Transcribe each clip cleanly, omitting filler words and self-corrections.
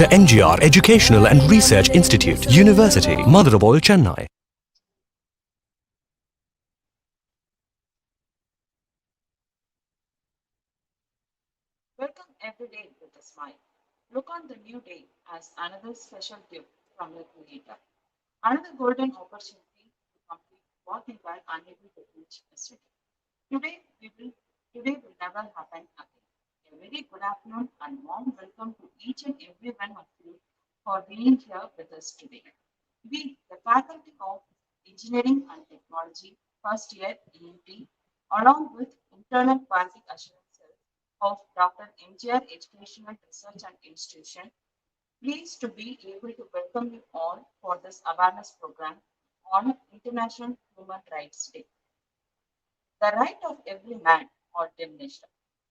Dr. MGR Educational and Research Institute, University, Madurai, Chennai. Welcome every day with a smile. Look on the new day as another special gift from your Creator. Another golden opportunity to complete what you were unable to reach yesterday. Today, we will, today will never happen again. A very good afternoon and warm welcome to each and every one of you for being here with us today. We, the Faculty of Engineering and Technology, first year EMT, along with internal quality assurances of Dr. MGR Educational Research and Institution, pleased to be able to welcome you all for this awareness program on International Human Rights Day. The right of every man or diminished,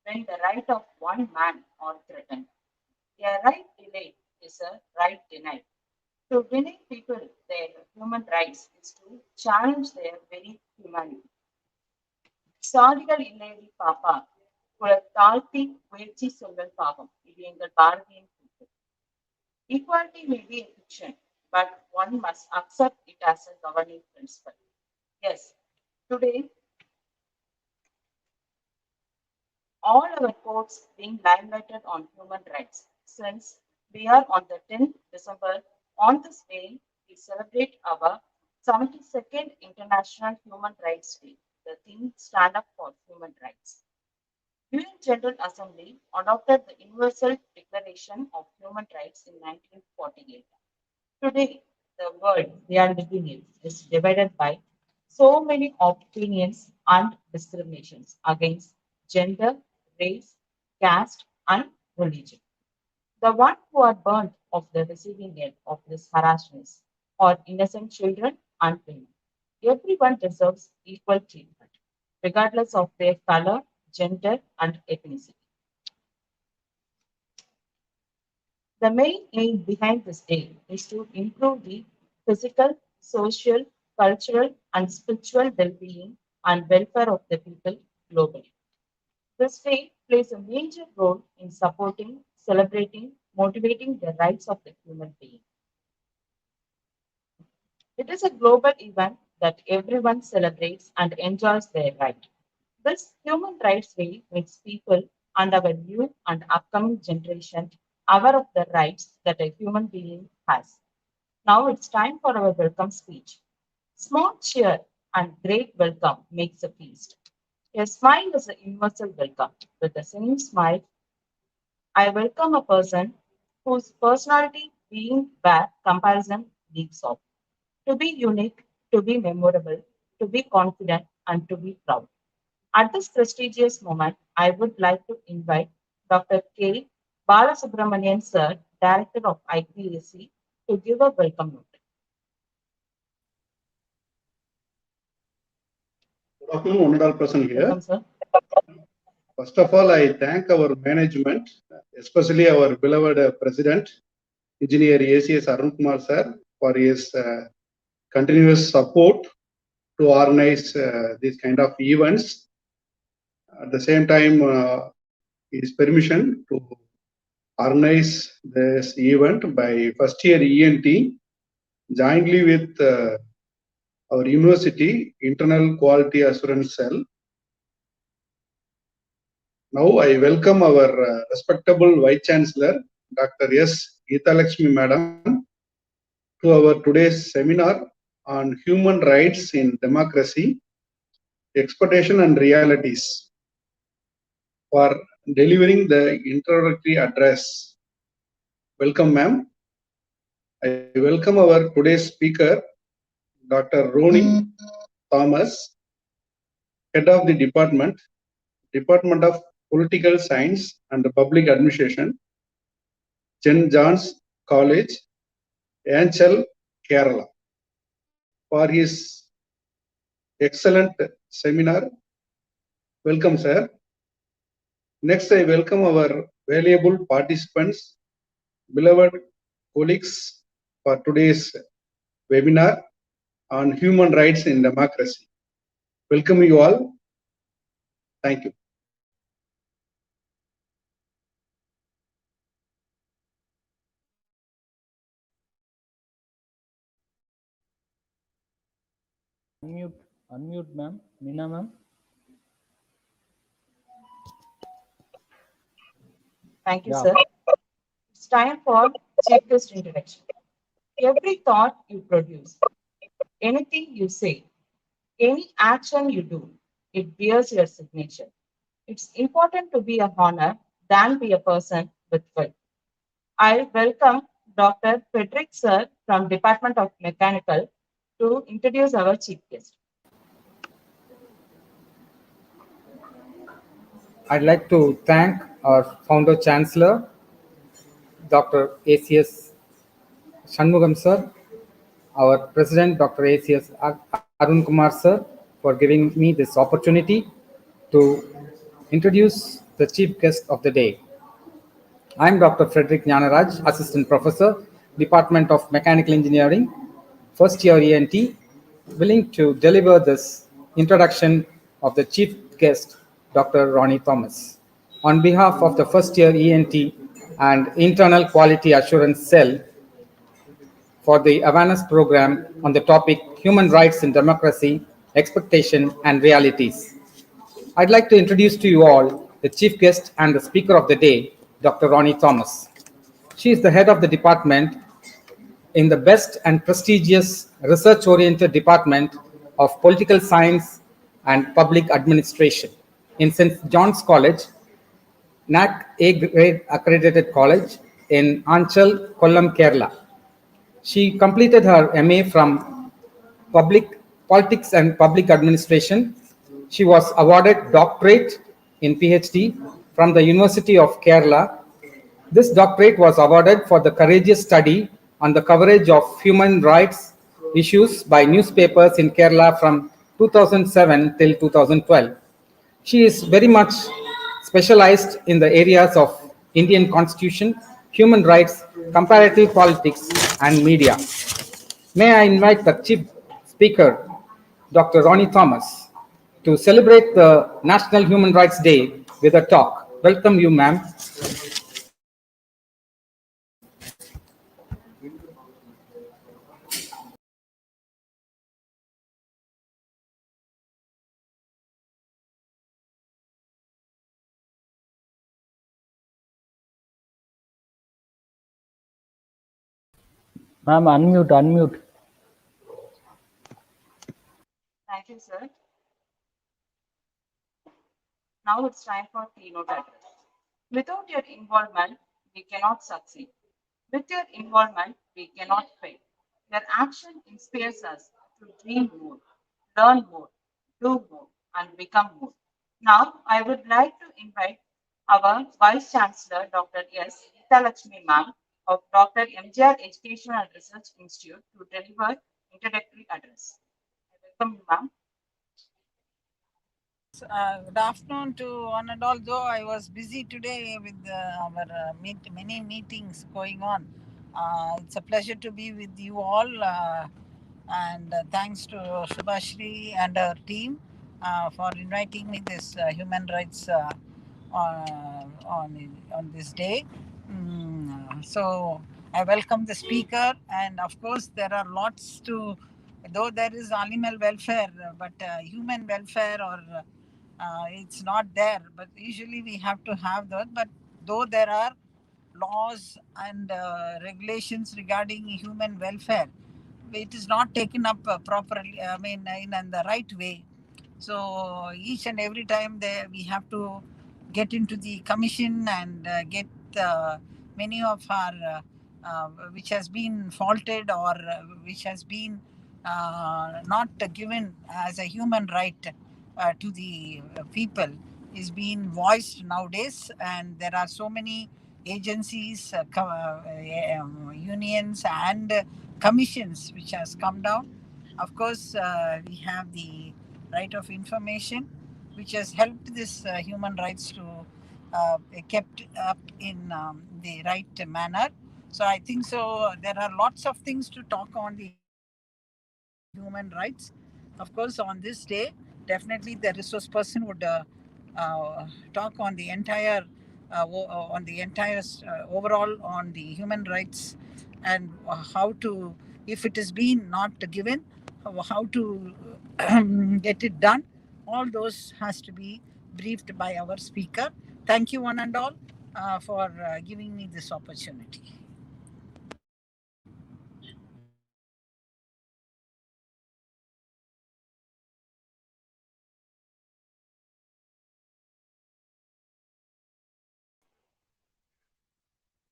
when the right of one man or threatened. A right delayed is a right denied. To deny people their human rights is to challenge their very humanity. சாதிகள் இல்லையடி பாப்பா தாழ்த்தி முயற்சி சொல்லல் பாவம் இது எங்கள் பாரதியின் கூற்று. Equality may be a fiction, but one must accept it as a governing principle. Yes, today all our courts being limelighted on human rights. Since we are on the 10th December, on this day, we celebrate our 72nd International Human Rights Day. The theme Stand Up for Human Rights. UN General Assembly adopted the Universal Declaration of Human Rights in 1948. Today, the world we are living in is divided by so many opinions and discriminations against gender, race, caste, and religion. The one who are burnt of the receiving end of this harassment are innocent children and women. Everyone deserves equal treatment, regardless of their color, gender, and ethnicity. The main aim behind this day is to improve the physical, social, cultural, and spiritual well-being and welfare of the people globally. This day plays a major role in supporting, celebrating, motivating the rights of the human being. It is a global event that everyone celebrates and enjoys their right. This Human Rights Day makes people and our new and upcoming generation aware of the rights that a human being has. Now it's time for our welcome speech. Small cheer and great welcome makes a feast. A smile is a universal welcome. With the same smile, I welcome a person whose personality being where comparison leaves off. To be unique, to be memorable, to be confident, and to be proud. At this prestigious moment, I would like to invite Dr. K. Balasubramanian Sir, Director of IPAC, to give a welcome note. Good afternoon, one and all present here. Welcome, sir. First of all, I thank our management, especially our beloved President, Engineer ACS Arun Kumar Sir, for his continuous support to organize these kind of events. At the same time, his permission to organize this event by first year ENT jointly with our university internal quality assurance cell. Now I welcome our respectable Vice Chancellor, Dr. S. Geeta Lakshmi Madam, to our today's seminar on human rights in democracy, expectation and realities, for delivering the introductory address. Welcome, ma'am. I welcome our today's speaker, Dr. Roni Thomas, Head of the Department of Political Science and Public Administration, St. John's College, Anchal, Kerala, for his excellent seminar. Welcome, sir. Next, I welcome our valuable participants, beloved colleagues, for today's webinar on human rights in democracy. Welcome you all. Thank you. Unmute, ma'am. Meena, ma'am. Thank you, Yeah. sir. It's time for checklist introduction. Every thought you produce, anything you say, any action you do, it bears your signature. It's important to be a honor than be a person with wealth. I welcome Dr. Frederick Sir from Department of Mechanical to introduce our chief guest. I'd like to thank our founder chancellor, Dr. ACS Shanmugam sir, our president, Dr. ACS Arun Kumar sir, for giving me this opportunity to introduce the chief guest of the day. I'm Dr. Frederick Jnanaraj, Assistant Professor, Department of Mechanical Engineering, first year ENT, willing to deliver this introduction of the chief guest, Dr. Ronnie Thomas. On behalf of the first year ENT and Internal Quality Assurance Cell for the awareness program on the topic Human Rights in Democracy, Expectation and Realities. I'd like to introduce to you all the chief guest and the speaker of the day, Dr. Ronnie Thomas. She is the head of the department in the best and prestigious research-oriented department of political science and public administration in St. John's College, NAC A grade accredited college in Anchal, Kollam, Kerala. She completed her MA from Public Politics and Public Administration. She was awarded doctorate in PhD from the University of Kerala. This doctorate was awarded for the courageous study on the coverage of human rights issues by newspapers in Kerala from 2007 till 2012. She is very much specialized in the areas of Indian Constitution, human rights, comparative politics, and media. May I invite the chief speaker, Dr. Ronnie Thomas, to celebrate the National Human Rights Day with a talk. Welcome you, ma'am. Ma'am, unmute. Thank you, sir. Now it's time for keynote address. Without your involvement, we cannot succeed. With your involvement, we cannot fail. Your action inspires us to dream more, learn more, do more, and become more. Now, I would like to invite our Vice Chancellor, Dr. S. Geeta Ma'am of Dr. MGR Education and Research Institute to deliver introductory address. Welcome, ma'am. Good afternoon to one and all. Though I was busy today with our many meetings going on, it's a pleasure to be with you all. And thanks to Subhashri and her team for inviting me this human rights on this day. So I welcome the speaker, and of course there are lots to. Though there is animal welfare, but human welfare or it's not there. But usually we have to have that. But though there are laws and regulations regarding human welfare, it is not taken up properly. I mean, in the right way. So each and every time we have to get into the commission and get many of our which has been faulted or which has been not given as a human right to the people is being voiced nowadays, and there are so many agencies, unions, and commissions which has come down. Of course, we have the right of information, which has helped this human rights to kept up in the right manner. So I think so. There are lots of things to talk on the human rights. Of course, on this day, definitely the resource person would talk on the entire overall on the human rights and how to, if it is being not given, how to get it done. All those has to be briefed by our speaker. Thank you one and all for giving me this opportunity.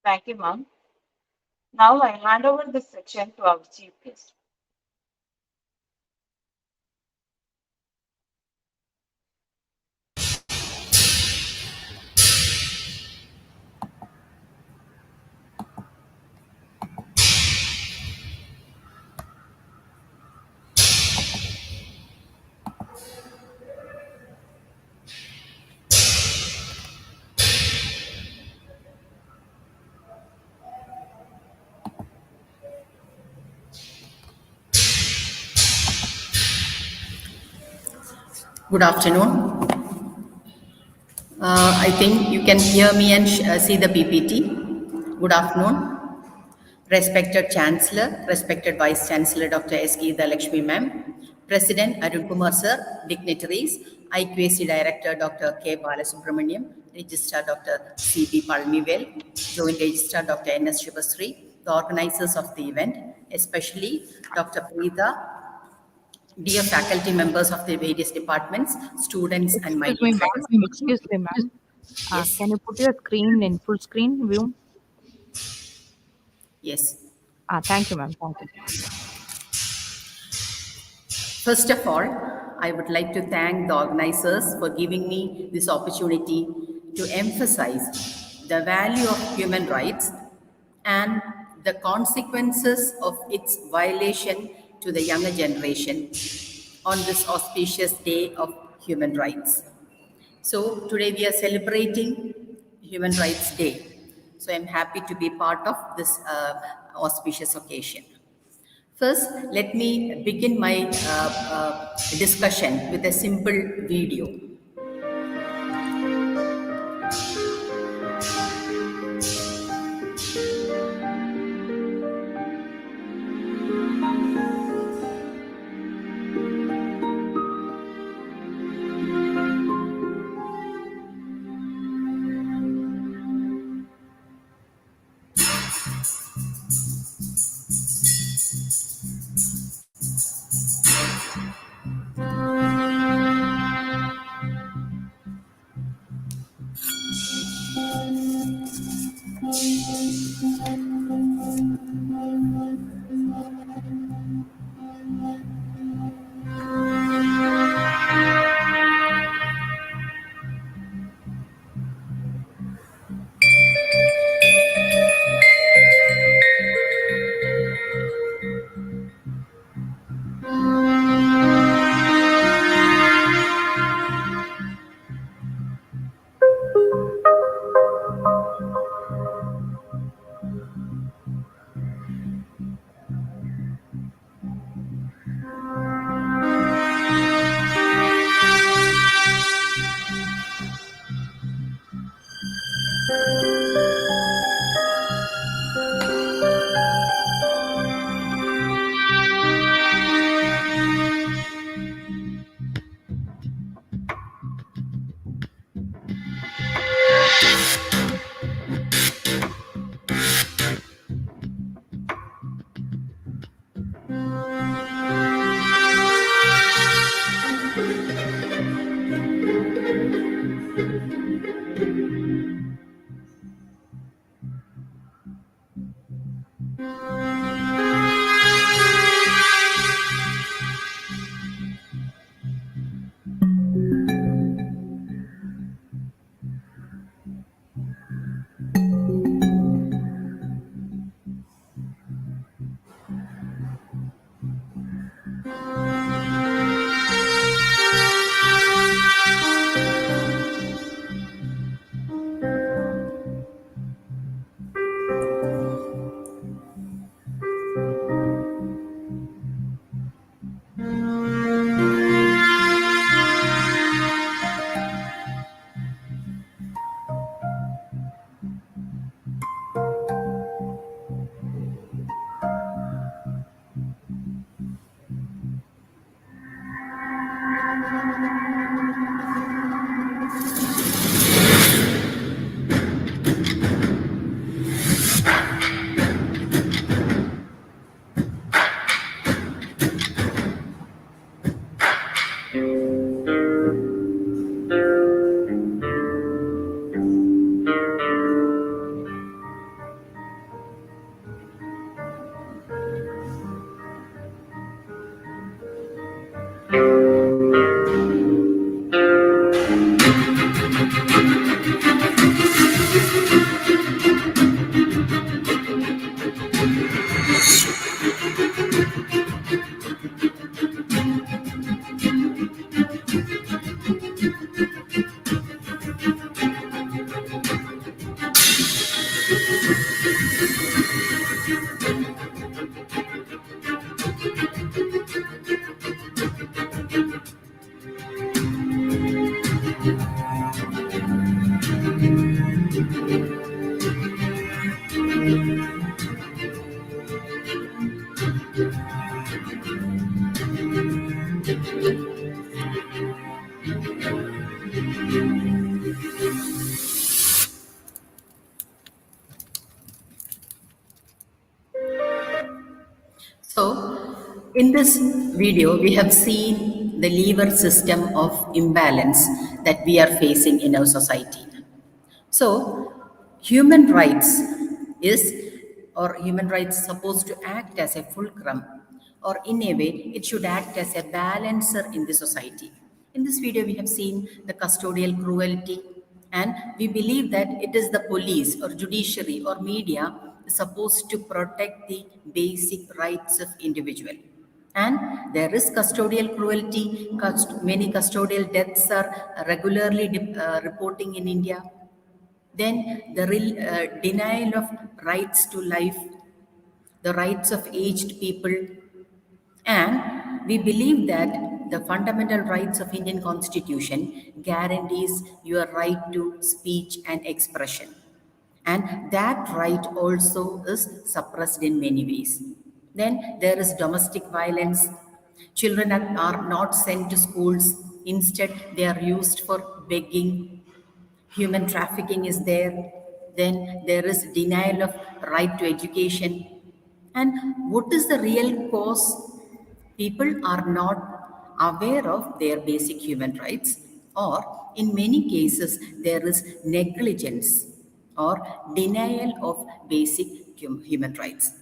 Thank you, ma'am. Now I hand over this section to our chief guest. Good afternoon. I think you can hear me and see the PPT. Good afternoon. Respected Chancellor, respected Vice Chancellor Dr. S. Geetha Lakshmi Ma'am, President Arun Kumar Sir, dignitaries, IQAC Director Dr. K. Balasubramaniam, Registrar Dr. C. B. Palnivel, Joint Registrar Dr. N. S. Shivasri, the organizers of the event, especially Dr. Preeta, dear faculty members of the various departments, students, and my Excuse me, dear ma'am. friends. Excuse me, ma'am. Yes, Can you put your screen in full screen view? yes. Thank you, ma'am. Thank you. First of all, I would like to thank the organizers for giving me this opportunity to emphasize the value of human rights and the consequences of its violation to the younger generation on this auspicious day of human rights. So today we are celebrating Human Rights Day. So I'm happy to be part of this auspicious occasion. First, let me begin my discussion with a simple video. So, in this video, we have seen the lever system of imbalance that we are facing in our society. So, human rights is, or human rights supposed to act as a fulcrum, or in a way, it should act as a balancer in the society. In this video, we have seen the custodial cruelty, and we believe that it is the police or judiciary or media supposed to protect the basic rights of individual. And there is custodial cruelty. Many custodial deaths are regularly reporting in India. Then the denial of rights to life, the rights of aged people, and we believe that the fundamental rights of Indian Constitution guarantees your right to speech and expression. And that right also is suppressed in many ways. Then there is domestic violence. Children are not sent to schools. Instead, they are used for begging. Human trafficking is there. Then there is denial of right to education. And what is the real cause? People are not aware of their basic human rights, or in many cases, there is negligence or denial of basic human rights.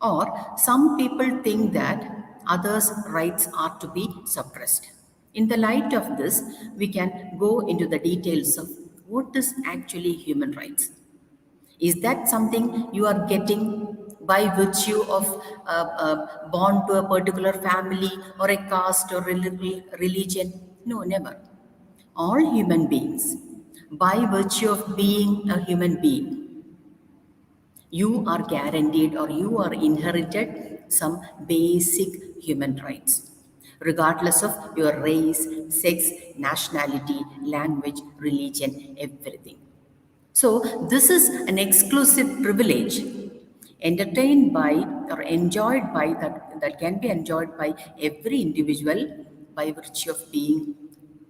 Or some people think that others' rights are to be suppressed. In the light of this, we can go into the details of what is actually human rights. Is that something you are getting by virtue of born to a particular family or a caste or religion? No, never. All human beings, by virtue of being a human being, you are guaranteed or you are inherited some basic human rights, regardless of your race, sex, nationality, language, religion, everything. So, this is an exclusive privilege entertained by or enjoyed by that can be enjoyed by every individual by virtue of being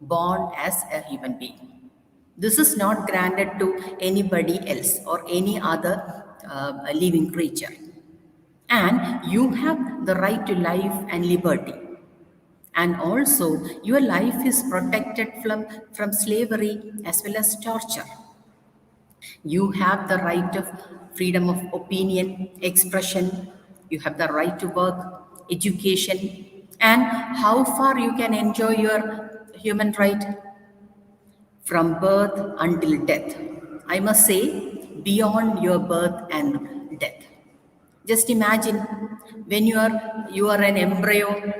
born as a human being. This is not granted to anybody else or any other living creature. And you have the right to life and liberty. And also, your life is protected from slavery as well as torture. You have the right of freedom of opinion, expression. You have the right to work, education, and how far you can enjoy your human right from birth until death. I must say, beyond your birth and death. Just imagine when you are an embryo,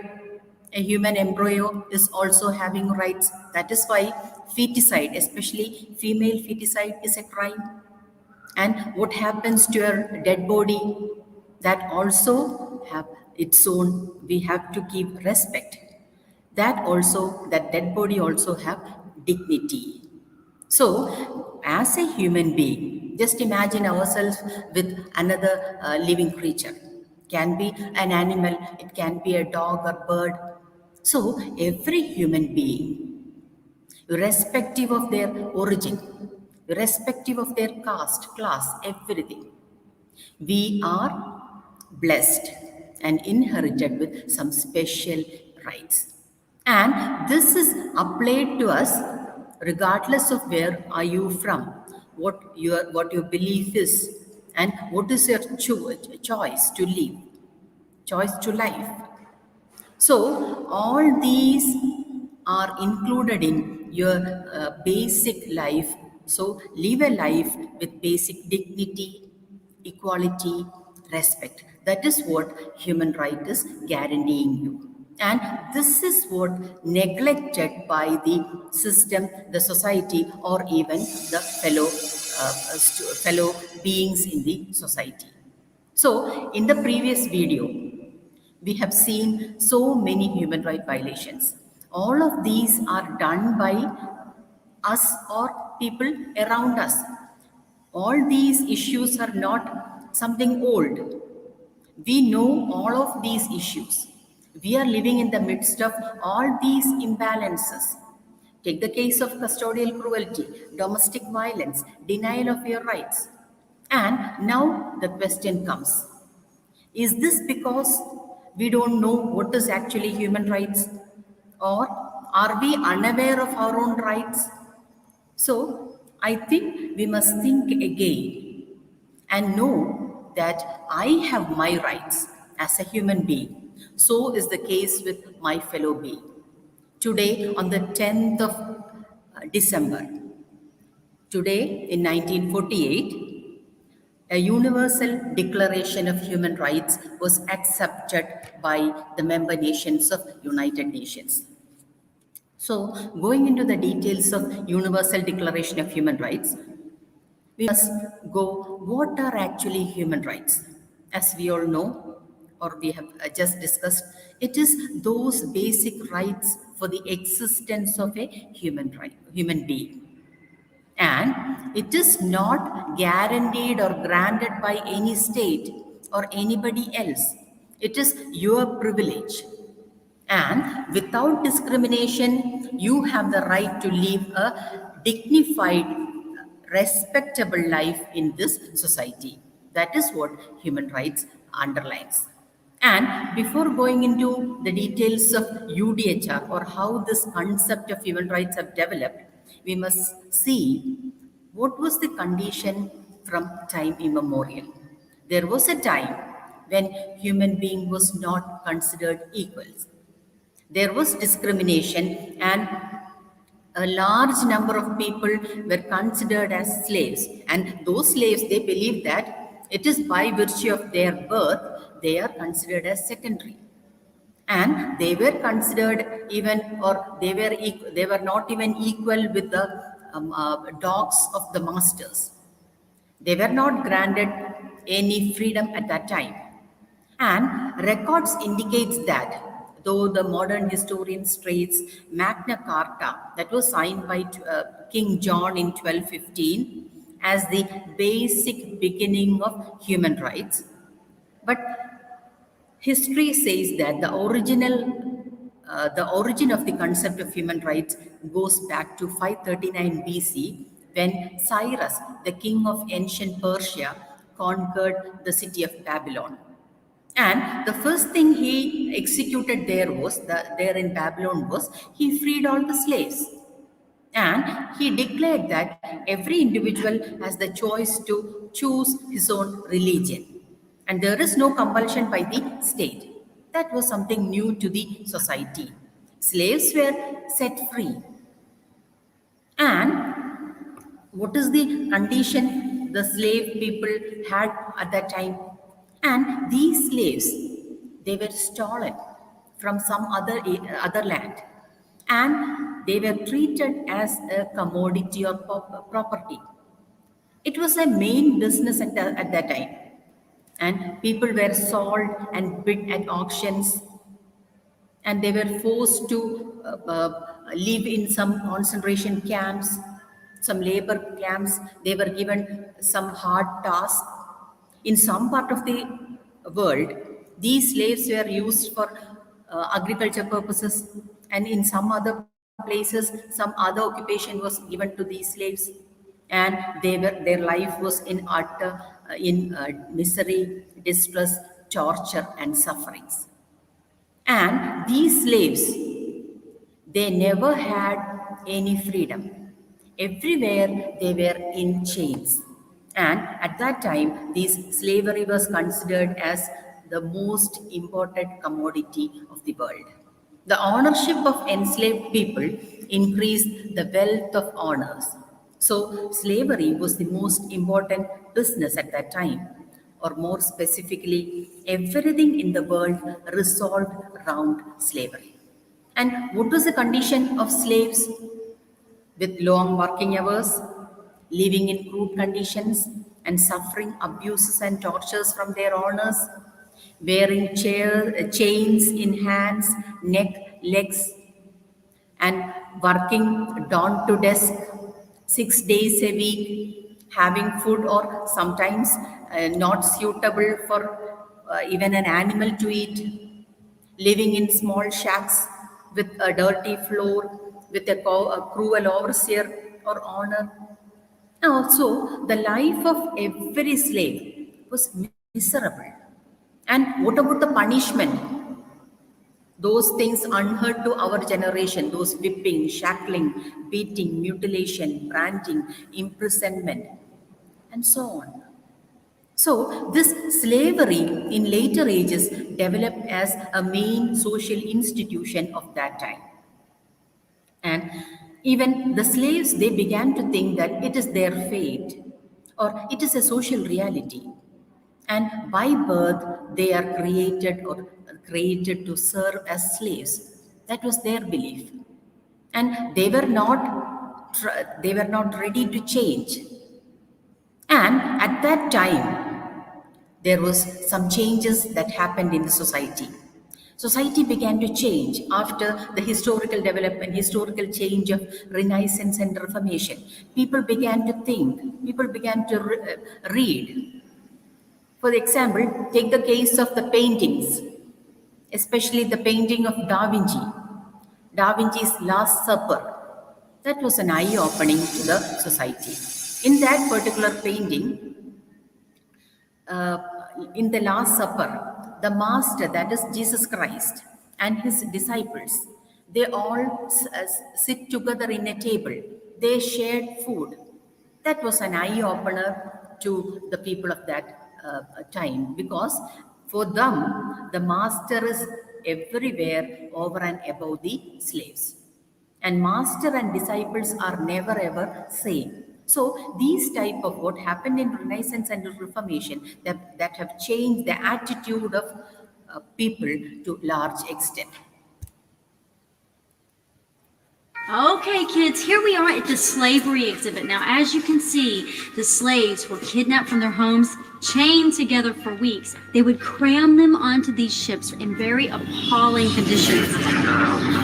a human embryo is also having rights. That is why feticide, especially female feticide, is a crime. And what happens to your dead body, that also have its own, we have to give respect. That dead body also have dignity. So, as a human being, just imagine ourselves with another living creature. Can be an animal, it can be a dog or bird. So, every human being, irrespective of their origin, irrespective of their caste, class, everything, we are blessed and inherited with some special rights. And this is applied to us regardless of where are you from, what your belief is, and what is your choice to live, choice to life. So, all these are included in your basic life. So, live a life with basic dignity, equality, respect. That is what human right is guaranteeing you. And this is what neglected by the system, the society, or even the fellow beings in the society. So, in the previous video, we have seen so many human rights violations. All of these are done by us or people around us. All these issues are not something old. We know all of these issues. We are living in the midst of all these imbalances. Take the case of custodial cruelty, domestic violence, denial of your rights. And now the question comes, is this because we don't know what is actually human rights? Or are we unaware of our own rights? So I think we must think again and know that I have my rights as a human being. So is the case with my fellow being. Today, on the 10th of December, today in 1948, a universal declaration of human rights was accepted by the member nations of United Nations. So, going into the details of Universal Declaration of Human Rights, we must go, what are actually human rights? As we all know, or we have just discussed, it is those basic rights for the existence of a human being. And it is not guaranteed or granted by any state or anybody else. It is your privilege. And without discrimination, you have the right to live a dignified, respectable life in this society. That is what human rights underlines. And before going into the details of UDHR or how this concept of human rights have developed, we must see what was the condition from time immemorial. There was a time when human being was not considered equals. There was discrimination, and a large number of people were considered as slaves. And those slaves, they believed that it is by virtue of their birth, they are considered as secondary. And they were considered even, or they were not even equal with the dogs of the masters. They were not granted any freedom at that time. And records indicates that, though the modern historian states Magna Carta, that was signed by King John in 1215 as the basic beginning of human rights, but history says that the origin of the concept of human rights goes back to 539 BC, when Cyrus, the king of ancient Persia, conquered the city of Babylon. And the first thing he executed there in Babylon was he freed all the slaves. And he declared that every individual has the choice to choose his own religion. And there is no compulsion by the state. That was something new to the society. Slaves were set free. And what is the condition the slave people had at that time? And these slaves, they were stolen from some other land, and they were treated as a commodity or property. It was a main business at that time, and people were sold and bid at auctions, and they were forced to live in some concentration camps, some labor camps. They were given some hard tasks. In some part of the world, these slaves were used for agriculture purposes, and in some other places, some other occupation was given to these slaves, and their life was in utter misery, distress, torture, and sufferings. And these slaves, they never had any freedom. Everywhere they were in chains. And at that time, slavery was considered as the most important commodity of the world. The ownership of enslaved people increased the wealth of owners. So slavery was the most important business at that time. Or more specifically, everything in the world resolved around slavery. And what was the condition of slaves? With long working hours, living in crude conditions, and suffering abuses and tortures from their owners, wearing chains in hands, neck, legs, and working dawn to dusk, 6 days a week, having food or sometimes not suitable for even an animal to eat, living in small shacks with a dirty floor, with a cruel overseer or owner. And also, the life of every slave was miserable. And what about the punishment? Those things unheard to our generation, those whipping, shackling, beating, mutilation, branding, imprisonment, and so on. So, this slavery in later ages developed as a main social institution of that time. And even the slaves, they began to think that it is their fate or it is a social reality. And by birth, they are created to serve as slaves. That was their belief. And they were not ready to change. And at that time, there was some changes that happened in the society. Society began to change after the historical development, historical change of Renaissance and Reformation. People began to think, people began to read. For example, take the case of the paintings, especially the painting of Da Vinci, Da Vinci's Last Supper. That was an eye-opening to the society. In that particular painting, in the Last Supper, the Master, that is Jesus Christ, and his disciples, they all sit together in a table. They shared food. That was an eye-opener to the people of that time, because for them, the Master is everywhere over and above the slaves. And master and disciples are never ever same. So these type of what happened in Renaissance and Reformation that have changed the attitude of people to large extent. Okay, kids, here we are at the slavery exhibit. Now, as you can see, the slaves were kidnapped from their homes, chained together for weeks. They would cram them onto these ships in very appalling conditions.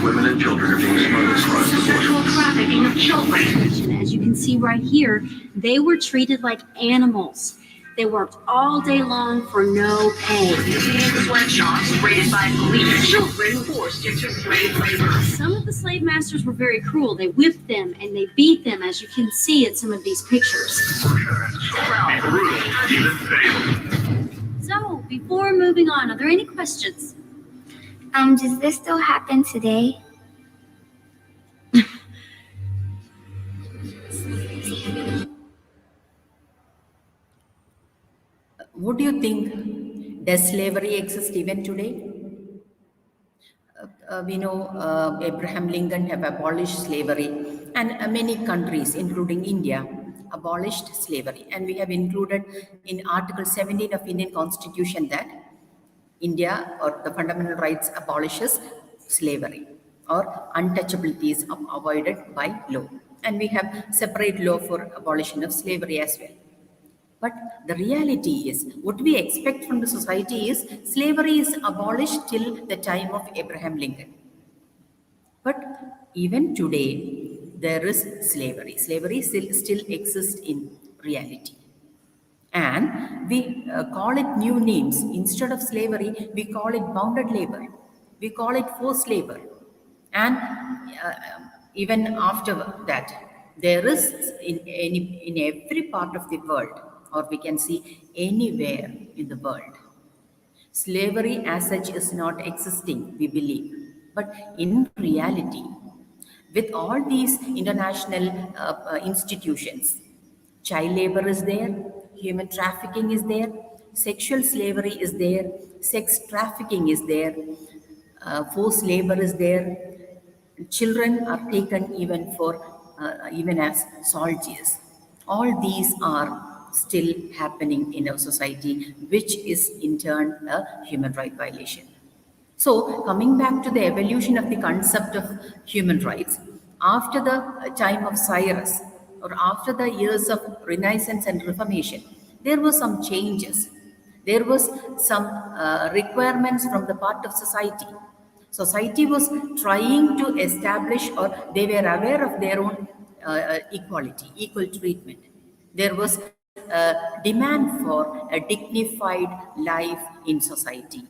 Women and children are being smuggled across the border. Sexual trafficking of children. As you can see right here, they were treated like animals. They worked all day long for no pay. Sweatshops raided by police. Children forced into slave labor. Some of the slave masters were very cruel. They whipped them and they beat them, as you can see in some of these pictures. Brutal, even fatal. So, before moving on, are there any questions? Does this still happen today? What do you think? Does slavery exist even today? We know Abraham Lincoln have abolished slavery, and many countries, including India, abolished slavery. And we have included in Article 17 of Indian Constitution that India or the fundamental rights abolishes slavery or untouchability is avoided by law. And we have separate law for abolition of slavery as well. But the reality is, what we expect from the society is slavery is abolished till the time of Abraham Lincoln. But even today, there is slavery. Slavery still exists in reality. And we call it new names. Instead of slavery, we call it bounded labor. We call it forced labor. And even after that, there is in every part of the world, or we can see anywhere in the world, slavery as such is not existing, we believe. But in reality, with all these international institutions, child labor is there, human trafficking is there, sexual slavery is there, sex trafficking is there, forced labor is there, children are taken even as soldiers. All these are still happening in our society, which is in turn a human right violation. So, coming back to the evolution of the concept of human rights, after the time of Cyrus, or after the years of Renaissance and Reformation, there were some changes. There was some requirements from the part of society. Society was trying to establish, or they were aware of their own equality, equal treatment. There was a demand for a dignified life in society.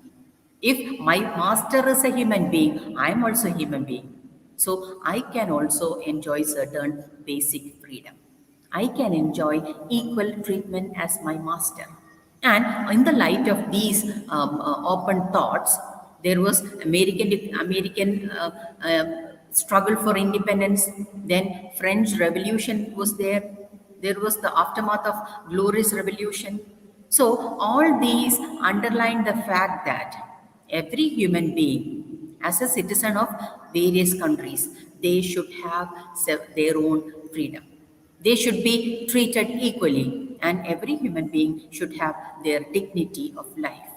If my master is a human being, I am also a human being. So I can also enjoy certain basic freedom. I can enjoy equal treatment as my master. And in the light of these open thoughts, there was American struggle for independence. Then French Revolution was there. There was the aftermath of Glorious Revolution. So all these underline the fact that every human being, as a citizen of various countries, they should have their own freedom. They should be treated equally, and every human being should have their dignity of life.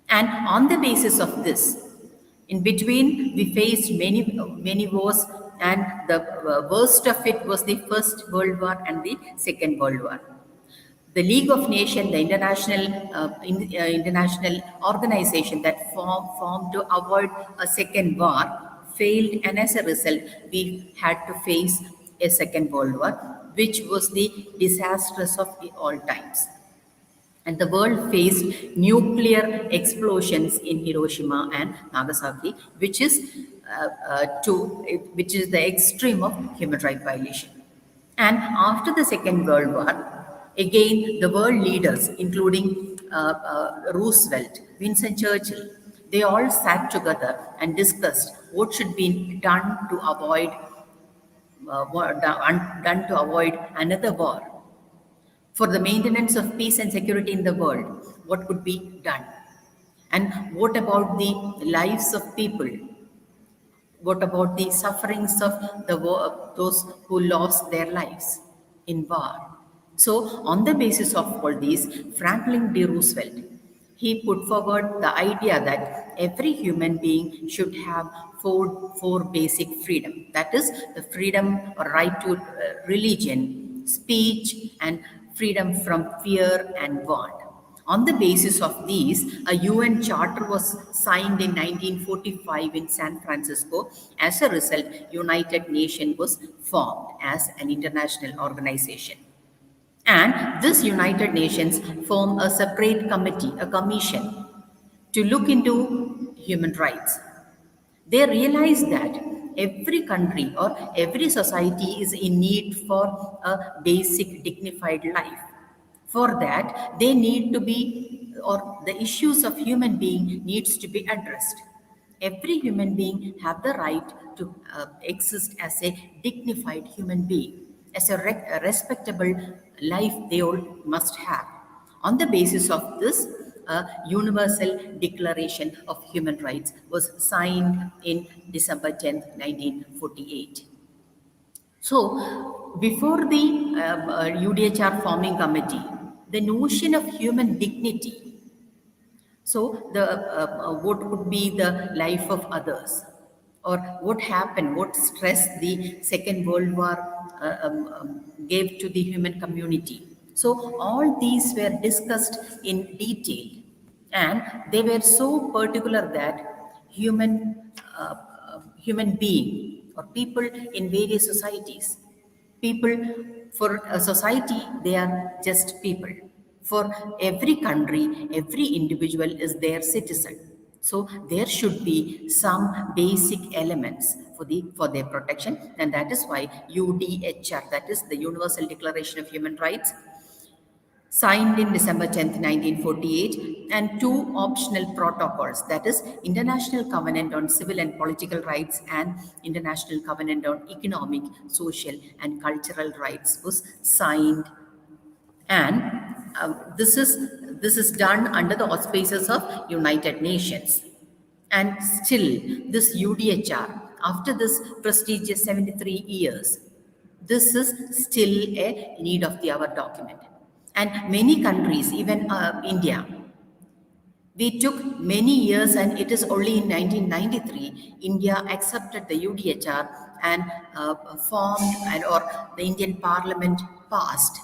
And on the basis of this, in between, we faced many wars, and the worst of it was the First World War and the Second World War. The League of Nations, the international organization that formed to avoid a second war, failed, and as a result, we had to face a Second World War, which was the disastrous of all times. And the world faced nuclear explosions in Hiroshima and Nagasaki, which is the extreme of human rights violation. And after the Second World War, again the world leaders, including Roosevelt, Winston Churchill, they all sat together and discussed what should be done to avoid another war. For the maintenance of peace and security in the world, what could be done? And what about the lives of people? What about the sufferings of those who lost their lives in war? So, on the basis of all these, Franklin D. Roosevelt, he put forward the idea that every human being should have four basic freedom. That is the freedom or right to religion, speech, and freedom from fear and want. On the basis of these, a UN Charter was signed in 1945 in San Francisco. As a result, United Nations was formed as an international organization. And this United Nations formed a separate committee, a commission, to look into human rights. They realized that every country or every society is in need for a basic dignified life. For that, they need to be, or the issues of human being needs to be addressed. Every human being have the right to exist as a dignified human being, as a respectable life they all must have. On the basis of this, a Universal Declaration of Human Rights was signed in December 10th, 1948. So, before the UDHR forming committee, the notion of human dignity, so what would be the life of others, or what happened, what stress the Second World War gave to the human community. So all these were discussed in detail, and they were so particular that human being or people in various societies, people for a society, they are just people. For every country, every individual is their citizen. So there should be some basic elements for their protection, and that is why UDHR, that is the Universal Declaration of Human Rights, signed in December 10th, 1948, and two optional protocols, that is International Covenant on Civil and Political Rights and International Covenant on Economic, Social, and Cultural Rights was signed. And this is done under the auspices of United Nations. And still, this UDHR, after this prestigious 73 years, this is still a need of the hour document. And many countries, even India, we took many years, and it is only in 1993 India accepted the UDHR and formed, or the Indian Parliament passed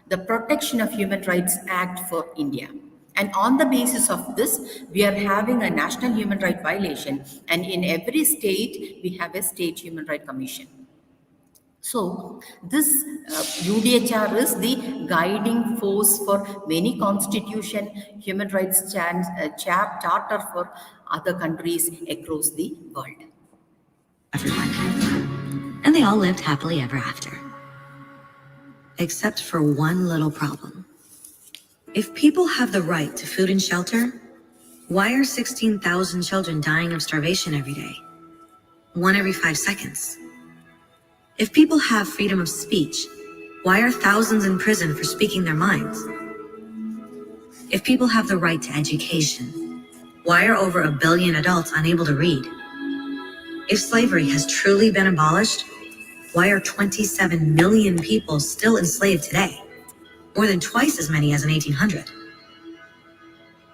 the Protection of Human Rights Act for India. And on the basis of this, we are having a national human rights violation, and in every state we have a state human rights commission. So this UDHR is the guiding force for many constitution, human rights charter for other countries across the world. Everyone. And they all lived happily ever after. Except for one little problem. If people have the right to food and shelter, why are 16,000 children dying of starvation every day? 1 every 5 seconds. If people have freedom of speech, why are thousands in prison for speaking their minds? If people have the right to education, why are over 1 billion adults unable to read? If slavery has truly been abolished, why are 27 million people still enslaved today? More than twice as many as in 1800.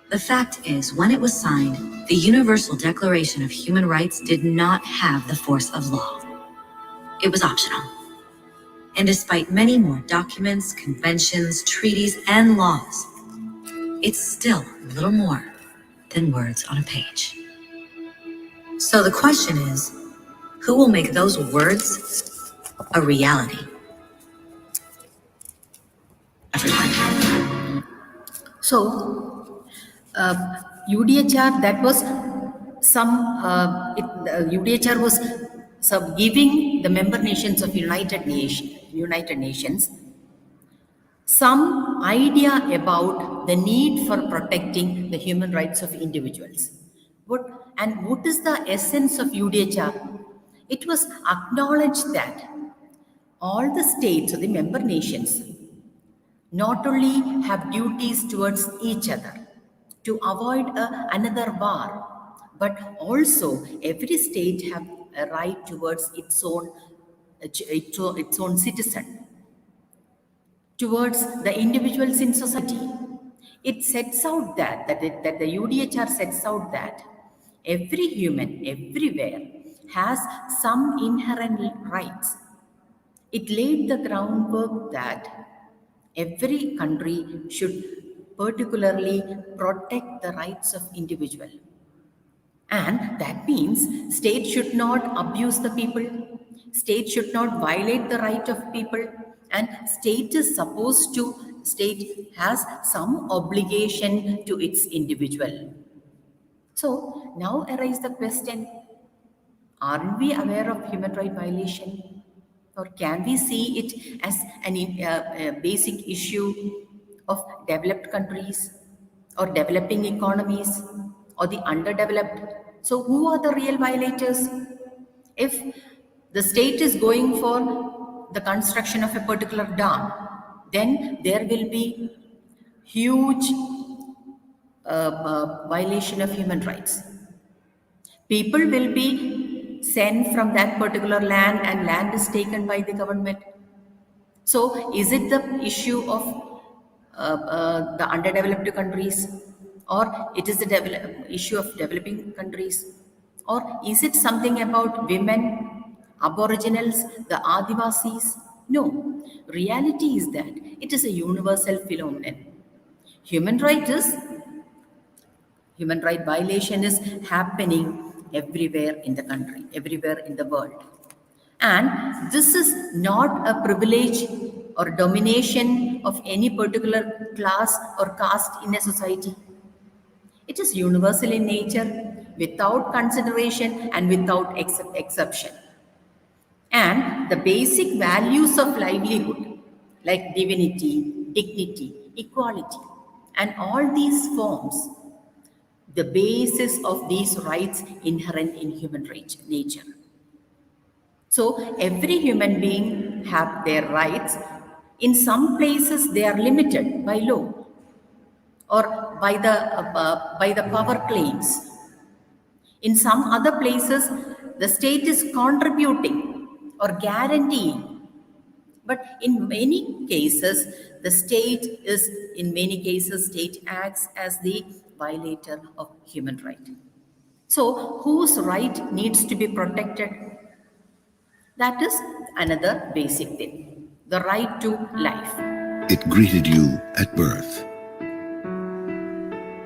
The fact is, when it was signed, the Universal Declaration of Human Rights did not have the force of law. It was optional. And despite many more documents, conventions, treaties, and laws, it's still little more than words on a page. So the question is, who will make those words a reality? Everyone. So, UDHR, that was UDHR was giving the member nations of United Nations some idea about the need for protecting the human rights of individuals. What is the essence of UDHR? It was acknowledged that all the states or the member nations not only have duties towards each other to avoid another war, but also every state have a right towards its own citizen, towards the individuals in society. It sets out that the UDHR sets out that every human everywhere has some inherent rights. It laid the groundwork that every country should particularly protect the rights of individual. And that means state should not abuse the people, state should not violate the right of people, and state has some obligation to its individual. So now arises the question, aren't we aware of human right violation? Or can we see it as a basic issue of developed countries or developing economies or the underdeveloped? So who are the real violators? If the state is going for the construction of a particular dam, then there will be huge violation of human rights. People will be sent from that particular land and land is taken by the government. So is it the issue of the underdeveloped countries, or it is the issue of developing countries, or is it something about women, aboriginals, the Adivasis? No, reality is that it is a universal phenomenon. Human right violation is happening everywhere in the country, everywhere in the world. And this is not a privilege or domination of any particular class or caste in a society. It is universal in nature, without consideration and without exception. And the basic values of livelihood, like divinity, dignity, equality, and all these forms, the basis of these rights inherent in human nature. So every human being have their rights. In some places they are limited by law or by the power claims. In some other places the state is contributing or guaranteeing. But in many cases, the state acts as the violator of human right. So whose right needs to be protected? That is another basic thing, the right to life. It greeted you at birth.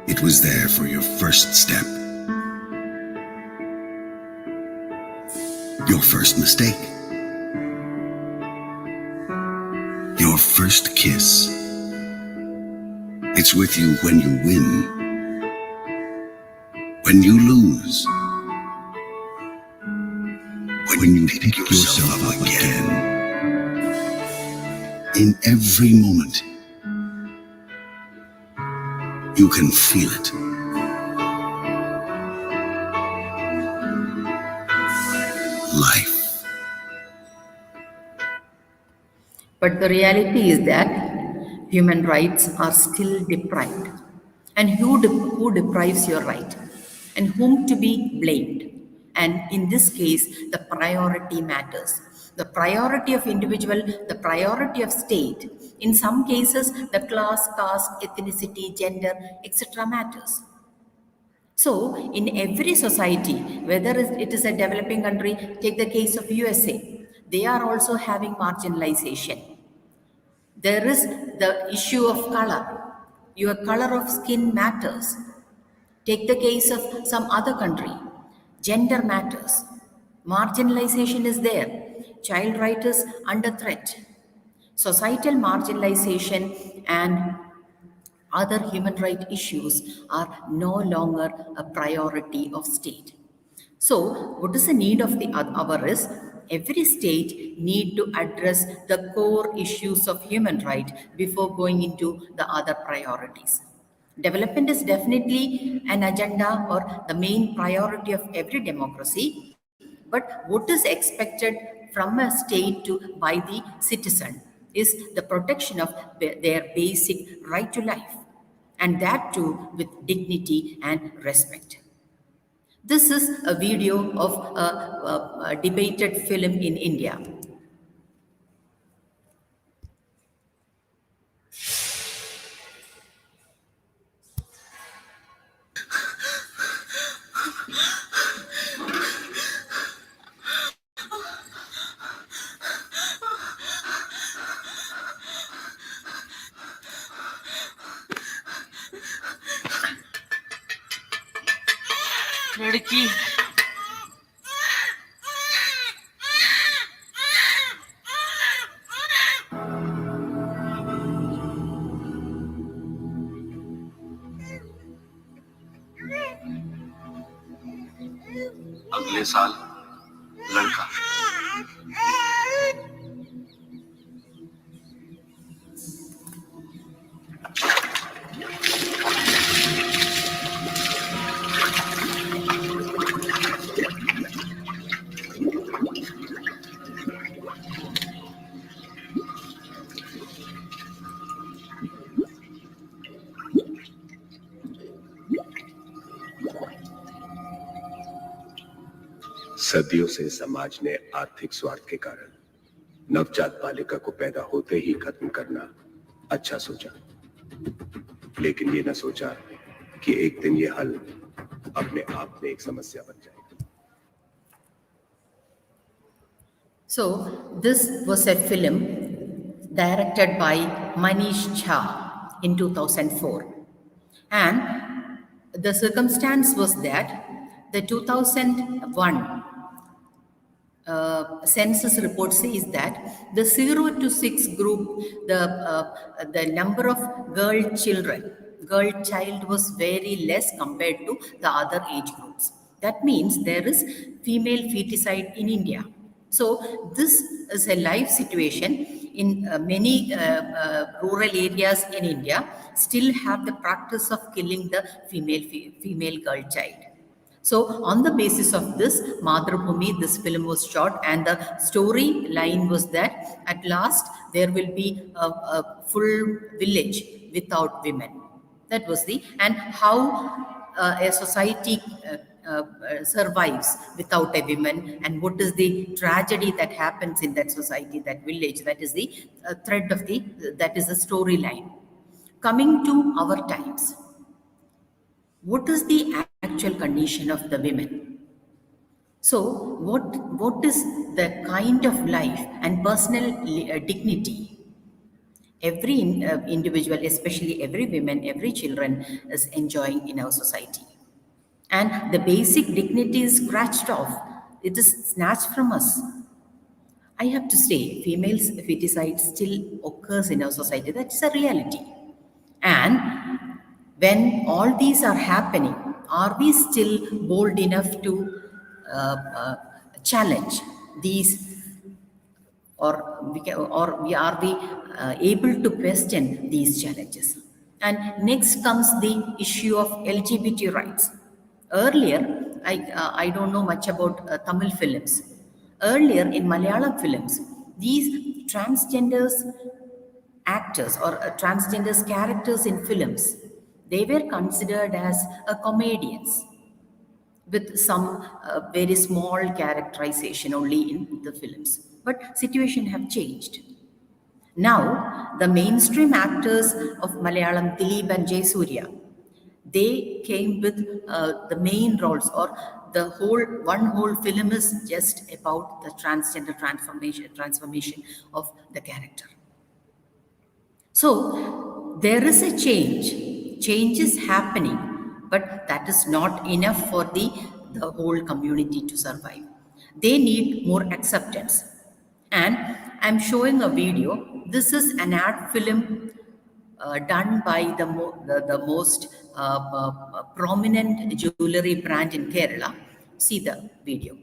It was there for your first step, your first mistake, first kiss. It's with you when you win, when you lose, when you pick yourself up again. In every moment, you can feel it. Life. But the reality is that human rights are still deprived. And who deprives your right? And whom to be blamed? And in this case, the priority matters. The priority of individual, the priority of state. In some cases, the class, caste, ethnicity, gender, etc. matters. So, in every society, whether it is a developing country, take the case of USA, they are also having marginalization. There is the issue of color. Your color of skin matters. Take the case of some other country. Gender matters. Marginalization is there. Child right is under threat. Societal marginalization and other human rights issues are no longer a priority of state. So, what is the need of the hour is every state need to address the core issues of human right before going into the other priorities. Development is definitely an agenda or the main priority of every democracy, but what is expected from a state by the citizen is the protection of their basic right to life, and that too with dignity and respect. This is a video of a debated film in India. लड़की अगले साल लड़का। सदियों से समाज ने आर्थिक स्वार्थ के कारण नवजात बालिका को पैदा होते ही खत्म करना अच्छा सोचा, लेकिन ये न सोचा कि एक दिन ये हल अपने आप में एक समस्या बन जाएगा। So, this was a film directed by Manish Jha in 2004. And the circumstance was that the 2001 census report says that the 0 to 6 group, the number of girl child was very less compared to the other age groups. That means there is female feticide in India. So this is a live situation in many rural areas in India still have the practice of killing the female girl child. So on the basis of this, Madhrubhumi, this film was shot, and the storyline was that at last there will be a full village without women. That was and how a society survives without a woman, and what is the tragedy that happens in that society, that village. That is the thread of that is the storyline. Coming to our times, what is the actual condition of the women? So what is the kind of life and personal dignity every individual, especially every woman, every children is enjoying in our society? And the basic dignity is scratched off. It is snatched from us. I have to say, female feticide still occurs in our society. That's a reality. And when all these are happening, are we still bold enough to challenge these, or are we able to question these challenges? And next comes the issue of LGBT rights. Earlier, I don't know much about Tamil films. Earlier in Malayalam films, these transgenders actors or transgenders characters in films, they were considered as comedians with some very small characterization only in the films. But situation have changed. Now, the mainstream actors of Malayalam, Dilip and Jayasuriya, they came with the main roles, or the one whole film is just about the transgender transformation of the character. So there is a change is happening, but that is not enough for the whole community to survive. They need more acceptance. And I'm showing a video. This is an ad film done by the most prominent jewelry brand in Kerala. See the video.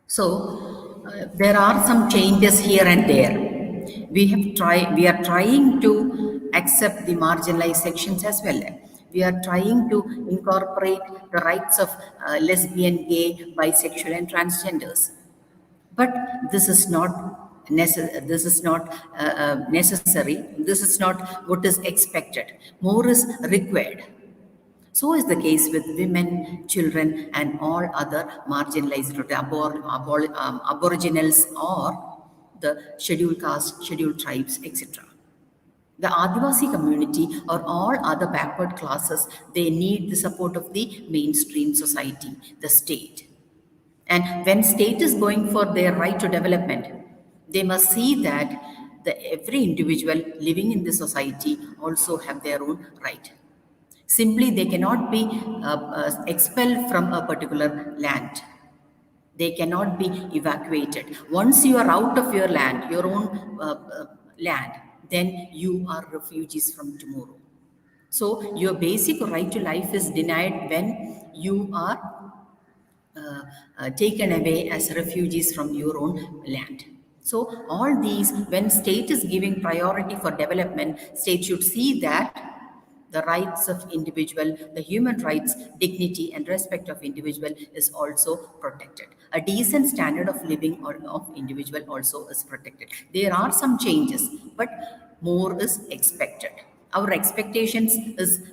So there are some changes here and there. We are trying to accept the marginalized sections as well. We are trying to incorporate the rights of lesbian, gay, bisexual, and transgenders. But this is not necessary. This is not what is expected. More is required. So is the case with women, children, and all other marginalized aboriginals or the scheduled caste, scheduled tribes, etc. The Adivasi community or all other backward classes, they need the support of the mainstream society, the state. And when state is going for their right to development, they must see that every individual living in the society also have their own right. Simply, they cannot be expelled from a particular land. They cannot be evacuated. Once you are out of your land, your own land, then you are refugees from tomorrow. So your basic right to life is denied when you are taken away as refugees from your own land. So all these, when state is giving priority for development, state should see that the rights of individual, the human rights, dignity and respect of individual is also protected. A decent standard of living of individual also is protected. There are some changes, but more is expected. Our expectations is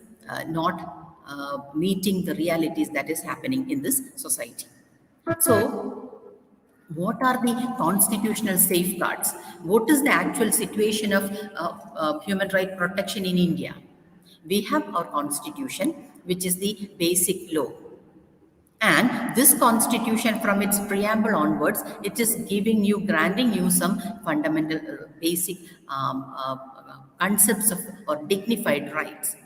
not meeting the realities that is happening in this society. So, what are the constitutional safeguards? What is the actual situation of human right protection in India? We have our constitution, which is the basic law. And this constitution, from its preamble onwards, it is granting you some fundamental, basic concepts of or dignified rights.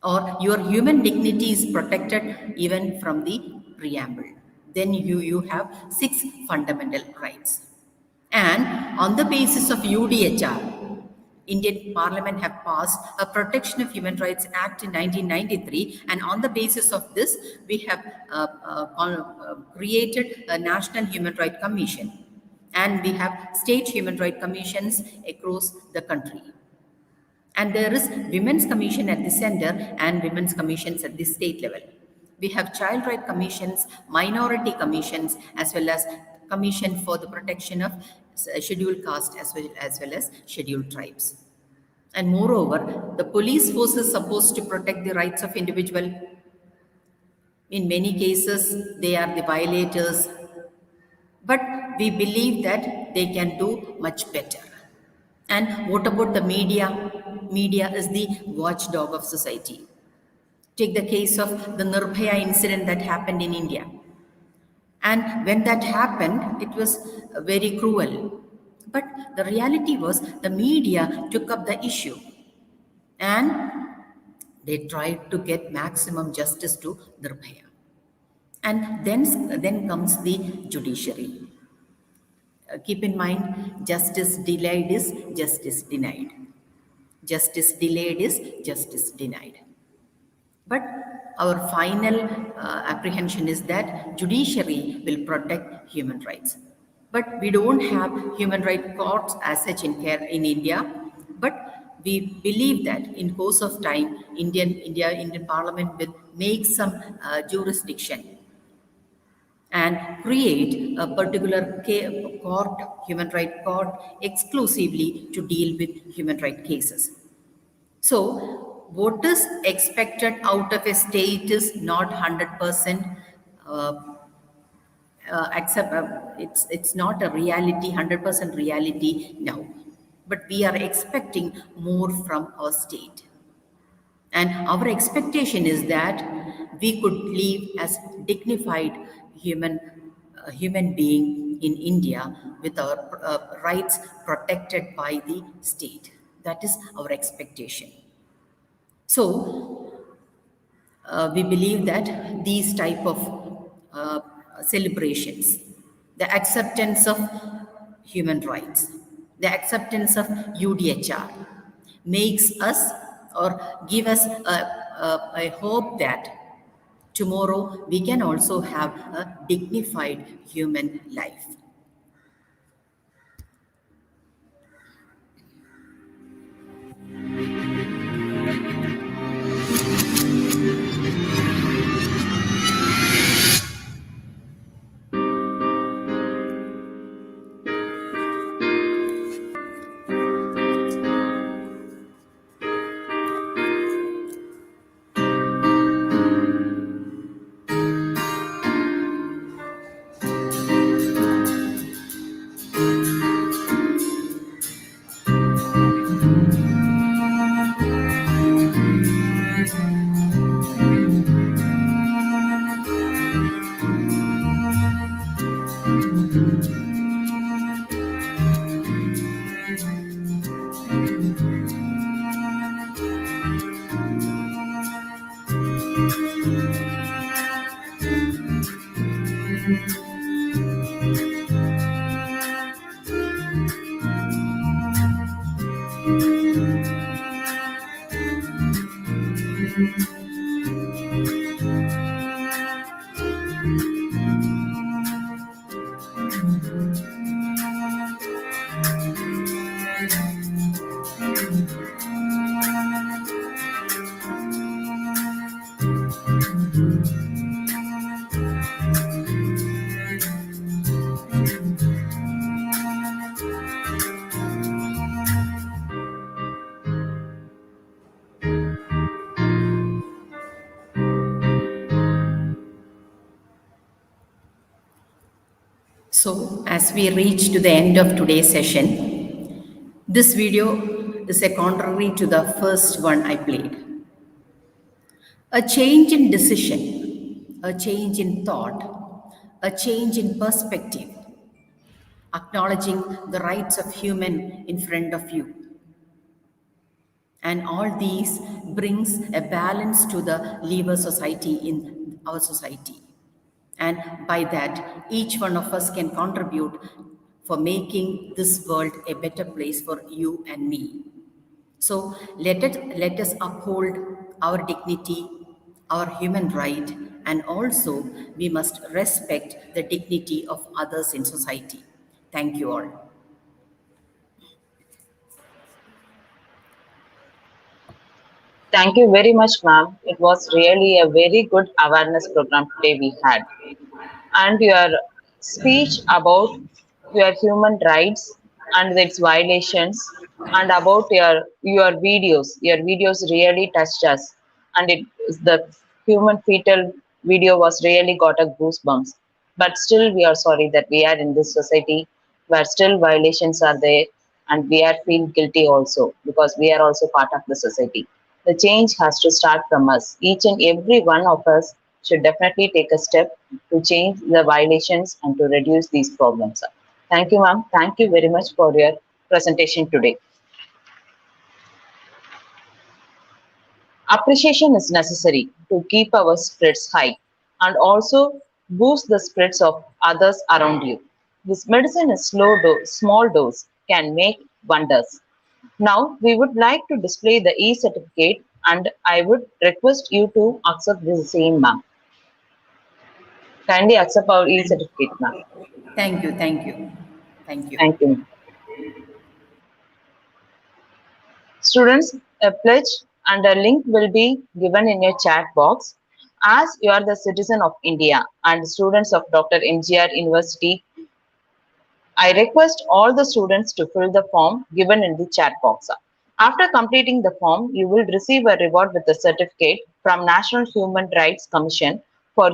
Or your human dignity is protected even from the preamble. Then you have 6 fundamental rights. And on the basis of UDHR, Indian Parliament have passed a Protection of Human Rights Act in 1993, and on the basis of this, we have created a National Human Rights Commission, and we have state human rights commissions across the country. And there is Women's Commission at the center and Women's Commissions at the state level. We have Child Rights Commissions, Minority Commissions, as well as Commission for the Protection of Scheduled Caste as well as Scheduled Tribes. And moreover, the police force is supposed to protect the rights of individual. In many cases, they are the violators, but we believe that they can do much better. And what about the media? Media is the watchdog of society. Take the case of the Nirbhaya incident that happened in India. And when that happened, it was very cruel. But the reality was the media took up the issue and they tried to get maximum justice to Nirbhaya. And then comes the judiciary. Keep in mind, justice delayed is justice denied. Justice delayed is justice denied. But our final apprehension is that judiciary will protect human rights. But we don't have human rights courts as such in India. But we believe that in course of time, Indian Parliament will make some jurisdiction and create a particular court, human rights court, exclusively to deal with human rights cases. So, what is expected out of a state is not 100% it's not a reality, 100% reality now. But we are expecting more from our state. And our expectation is that we could live as dignified human being in India with our rights protected by the state. That is our expectation. So we believe that these type of celebrations, the acceptance of human rights, the acceptance of UDHR makes us or give us a hope that tomorrow we can also have a dignified human life. So, as we reach to the end of today's session, this video is a contrary to the first one I played. A change in decision, a change in thought, a change in perspective, acknowledging the rights of human in front of you. And all these brings a balance to the liver society in our society. And by that, each one of us can contribute for making this world a better place for you and me. So let us uphold our dignity, our human right, and also we must respect the dignity of others in society. Thank you all. Thank you very much, ma'am. It was really a very good awareness program today we had. And your speech about your human rights and its violations and about your videos really touched us. And the human fetal video was really got a goosebumps. But still, we are sorry that we are in this society where still violations are there, and we are feel guilty also because we are also part of the society. The change has to start from us. Each and every one of us should definitely take a step to change the violations and to reduce these problems. Thank you, ma'am. Thank you very much for your presentation today. Appreciation is necessary to keep our spirits high and also boost the spirits of others around you. This medicine is small dose can make wonders. Now we would like to display the e-certificate and I would request you to accept the same, ma'am. Kindly accept our e-certificate, ma'am. Thank you, thank you, thank you. Thank you. Students, a pledge and a link will be given in your chat box. As you are the citizen of India and students of Dr. MGR University, I request all the students to fill the form given in the chat box. After completing the form, you will receive a reward with a certificate from National Human Rights Commission for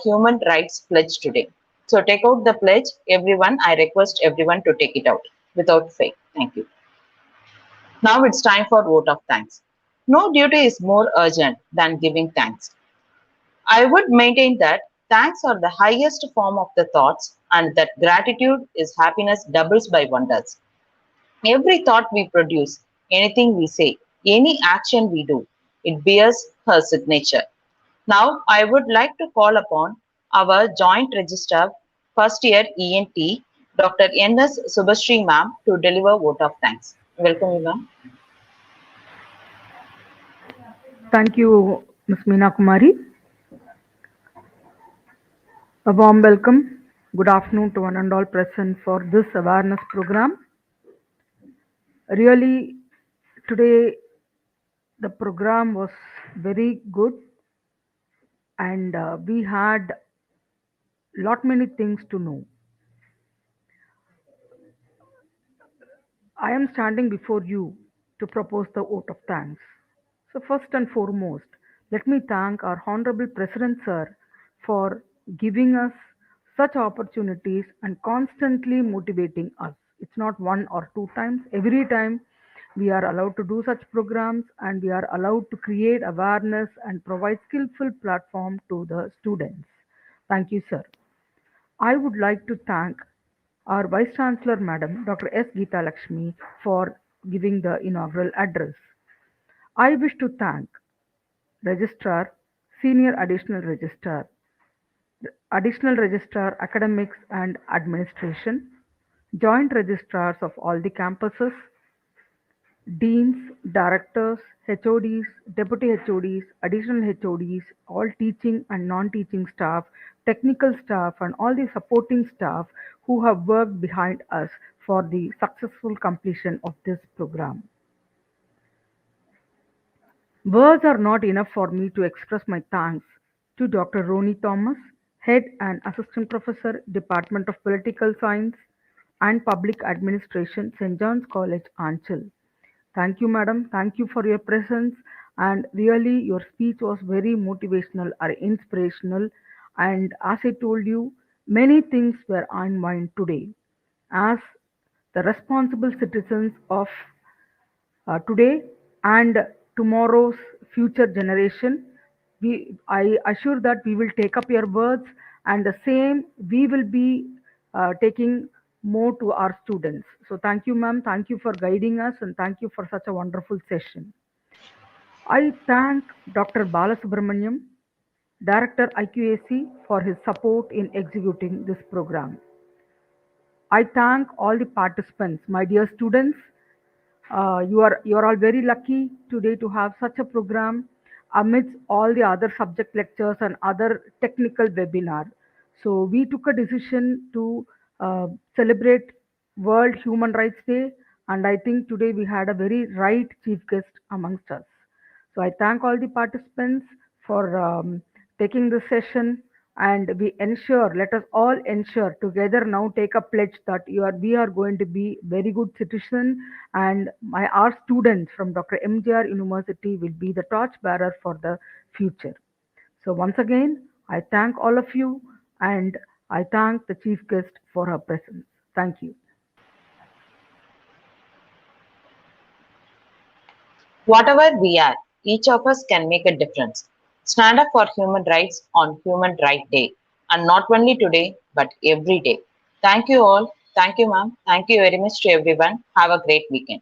Human Rights Pledge today. So take out the pledge, everyone. I request everyone to take it out without fail. Thank you. Now it's time for vote of thanks. No duty is more urgent than giving thanks. I would maintain that thanks are the highest form of the thoughts and that gratitude is happiness doubles by wonders. Every thought we produce, anything we say, any action we do, it bears her signature. Now I would like to call upon our joint registrar, first year ENT, Dr. N.S. Subhashree ma'am to deliver vote of thanks. Welcome, ma'am. Thank you, Ms. Meena Kumari. A warm welcome. Good afternoon to one and all present for this awareness program. Really, today the program was very good and we had lot many things to know. I am standing before you to propose the vote of thanks. So first and foremost, let me thank our Honorable President Sir for giving us such opportunities and constantly motivating us. It's not one or two times. Every time we are allowed to do such programs and we are allowed to create awareness and provide skillful platform to the students. Thank you, sir. I would like to thank our Vice Chancellor Madam Dr. S. Geeta Lakshmi for giving the inaugural address. I wish to thank Registrar, Senior Additional Registrar Academics and Administration, Joint Registrars of all the campuses, Deans, Directors, HODs, Deputy HODs, Additional HODs, all teaching and non-teaching staff, technical staff and all the supporting staff who have worked behind us for the successful completion of this program. Words are not enough for me to express my thanks to Dr. Roni Thomas, Head and Assistant Professor, Department of Political Science and Public Administration, St. John's College, Anchal. Thank you, madam. Thank you for your presence. And really, your speech was very motivational or inspirational. And as I told you, many things were on mind today. As the responsible citizens of today and tomorrow's future generation, I assure that we will take up your words, and the same we will be taking more to our students. So thank you, ma'am. Thank you for guiding us, and thank you for such a wonderful session. I thank Dr. Balasubramaniam, Director IQAC, for his support in executing this program. I thank all the participants, my dear students. You are all very lucky today to have such a program amidst all the other subject lectures and other technical webinar. So we took a decision to celebrate World Human Rights Day, and I think today we had a very right chief guest amongst us. So I thank all the participants for taking this session, and let us all ensure together now, take a pledge that we are going to be very good citizen, and our students from Dr. MGR University will be the torch bearer for the future. So once again, I thank all of you, and I thank the chief guest for her presence. Thank you. Whatever we are, each of us can make a difference. Stand up for human rights on Human Right Day, and not only today, but every day. Thank you all. Thank you, ma'am. Thank you very much to everyone. Have a great weekend.